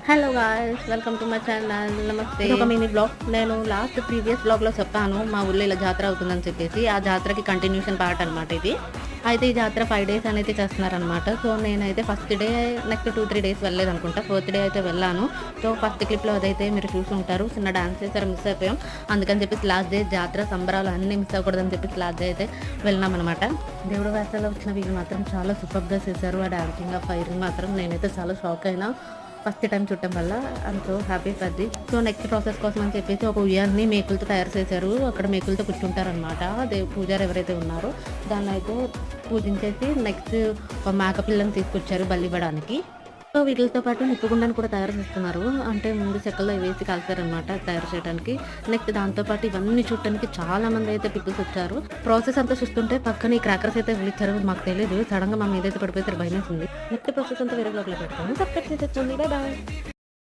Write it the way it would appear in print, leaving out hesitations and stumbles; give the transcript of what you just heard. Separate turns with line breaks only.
Hello guys, welcome to my channel. నమస్తే. ఒక mini blog. నేను ప్రీవియస్ బ్లాగ్లో చెప్పాను మా ఊళ్ళో ఇలా జాతర అవుతుందని చెప్పేసి. ఆ జాతరకి కంటిన్యూషన్ పార్ట్ అనమాట ఇది. అయితే ఈ జాతర 5 days అనేది చేస్తున్నారనమాట. సో నేనైతే ఫస్ట్ డే, నెక్స్ట్ 2-3 days వెళ్ళలేదు అనుకుంటా. 4th డే అయితే వెళ్ళాను. సో ఫస్ట్ క్లిప్లో అదైతే మీరు చూసి ఉంటారు. చిన్న డాన్స్ చేశారు, మిస్ అయిపోయాం. అందుకని చెప్పేసి లాస్ట్ డే జాతర సంబరాలు అన్నీ మిస్ అవ్వకూడదని చెప్పేసి లాస్ట్ డే అయితే వెళ్ళాం అనమాట. దేవుడు వేసాలో వచ్చిన వీళ్ళు మాత్రం చాలా సూపర్గా చేశారు. ఆ డాన్సింగ్, ఆ ఫైరింగ్ మాత్రం నేనైతే చాలా షాక్ అయినా. ఫస్ట్ టైం చుట్టం వల్ల I'm so happy for the. So next process కోసం అని చెప్పేసి ఒక ఉయ్యాన్ని మేకులతో తయారు చేశారు. అక్కడ మేకులతో కూర్చుంటారనమాట. పూజారి ఎవరైతే ఉన్నారో దాన్ని అయితే పూజించేసి నెక్స్ట్ మేకపిల్లని తీసుకొచ్చారు బలి ఇవ్వడానికి. సో వీటితో పాటు నిప్పుగుండాన్ని కూడా తయారు చేస్తున్నారు. అంటే ముందు చెక్కల్లో వేసి కాల్చారనమాట తయారు చేయడానికి. నెక్స్ట్ దాంతోపాటు ఇవన్నీ చూడటానికి చాలా మంది అయితే పీపుల్స్ వచ్చారు. ప్రాసెస్ అంతా చూస్తుంటే పక్కన ఈ క్రాకర్స్ అయితే వెలిచారు. మాకు తెలియదు, సడన్ గా మా మీద అయితే పడిపోతే భయం వేసింది. నెక్స్ట్ ప్రాసెస్ అంతా వేరే బ్లాగ్ లో పెడతాను. సబ్స్క్రైబ్ చేసేసుకోండి. Bye bye.